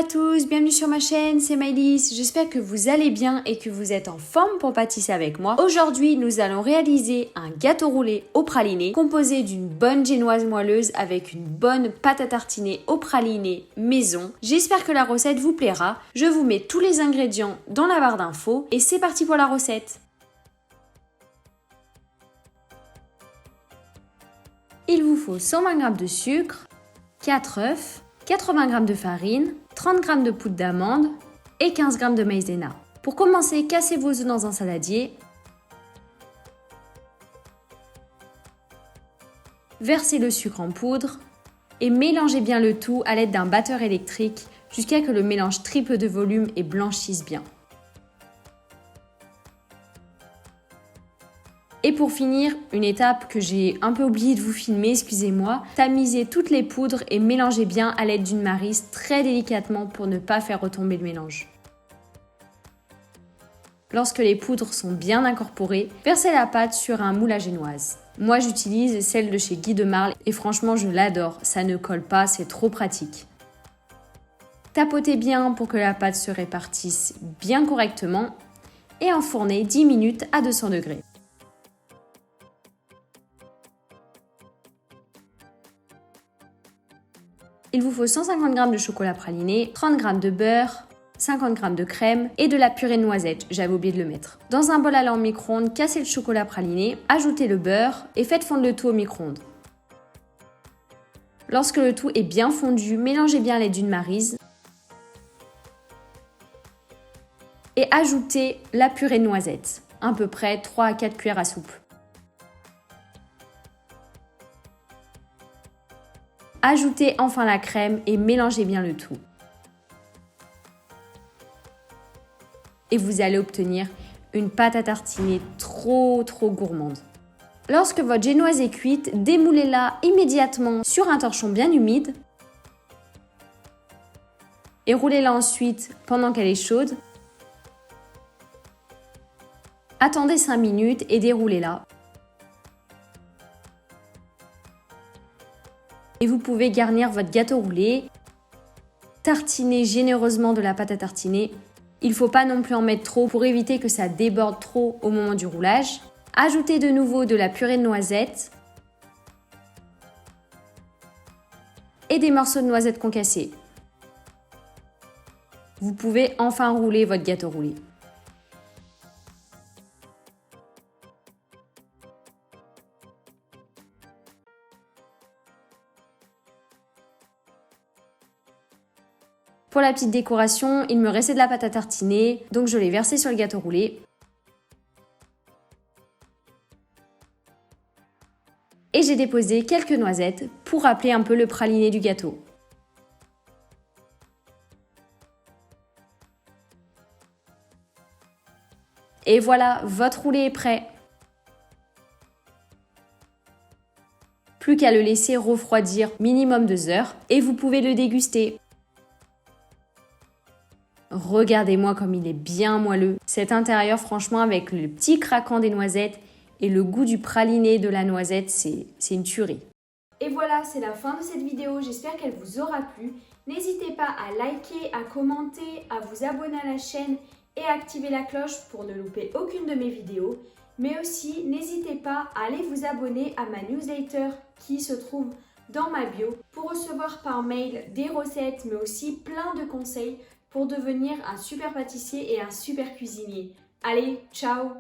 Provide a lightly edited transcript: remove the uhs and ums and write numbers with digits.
à tous, bienvenue sur ma chaîne, c'est Maëlys. J'espère que vous allez bien et que vous êtes en forme pour pâtisser avec moi. Aujourd'hui, nous allons réaliser un gâteau roulé au praliné composé d'une bonne génoise moelleuse avec une bonne pâte à tartiner au praliné maison. J'espère que la recette vous plaira. Je vous mets tous les ingrédients dans la barre d'infos et c'est parti pour la recette. Il vous faut 120 g de sucre, 4 œufs, 80 g de farine, 30 g de poudre d'amande et 15 g de maïzena. Pour commencer, cassez vos œufs dans un saladier. Versez le sucre en poudre et mélangez bien le tout à l'aide d'un batteur électrique jusqu'à que le mélange triple de volume et blanchisse bien. Et pour finir, une étape que j'ai un peu oublié de vous filmer, excusez-moi, tamisez toutes les poudres et mélangez bien à l'aide d'une maryse très délicatement pour ne pas faire retomber le mélange. Lorsque les poudres sont bien incorporées, versez la pâte sur un moule à génoise. Moi j'utilise celle de chez Guy de Marle et franchement je l'adore, ça ne colle pas, c'est trop pratique. Tapotez bien pour que la pâte se répartisse bien correctement et enfournez 10 minutes à 200 degrés. Il vous faut 150 g de chocolat praliné, 30 g de beurre, 50 g de crème et de la purée de noisettes, j'avais oublié de le mettre. Dans un bol à l'air micro-ondes, cassez le chocolat praliné, ajoutez le beurre et faites fondre le tout au micro-ondes. Lorsque le tout est bien fondu, mélangez bien à l'aide d'une maryse et ajoutez la purée de noisettes, à peu près 3 à 4 cuillères à soupe. Ajoutez enfin la crème et mélangez bien le tout. Et vous allez obtenir une pâte à tartiner trop gourmande. Lorsque votre génoise est cuite, démoulez-la immédiatement sur un torchon bien humide et roulez-la ensuite pendant qu'elle est chaude. Attendez 5 minutes et déroulez-la. Et vous pouvez garnir votre gâteau roulé, tartiner généreusement de la pâte à tartiner. Il ne faut pas non plus en mettre trop pour éviter que ça déborde trop au moment du roulage. Ajoutez de nouveau de la purée de noisettes et des morceaux de noisettes concassés. Vous pouvez enfin rouler votre gâteau roulé. Pour la petite décoration, il me restait de la pâte à tartiner, donc je l'ai versée sur le gâteau roulé. Et j'ai déposé quelques noisettes pour rappeler un peu le praliné du gâteau. Et voilà, votre roulé est prêt. Plus qu'à le laisser refroidir minimum 2 heures et vous pouvez le déguster. Regardez-moi comme il est bien moelleux. Cet intérieur, franchement, avec le petit craquant des noisettes et le goût du praliné de la noisette, c'est une tuerie. Et voilà, c'est la fin de cette vidéo. J'espère qu'elle vous aura plu. N'hésitez pas à liker, à commenter, à vous abonner à la chaîne et à activer la cloche pour ne louper aucune de mes vidéos. Mais aussi, n'hésitez pas à aller vous abonner à ma newsletter qui se trouve dans ma bio pour recevoir par mail des recettes, mais aussi plein de conseils pour devenir un super pâtissier et un super cuisinier. Allez, ciao!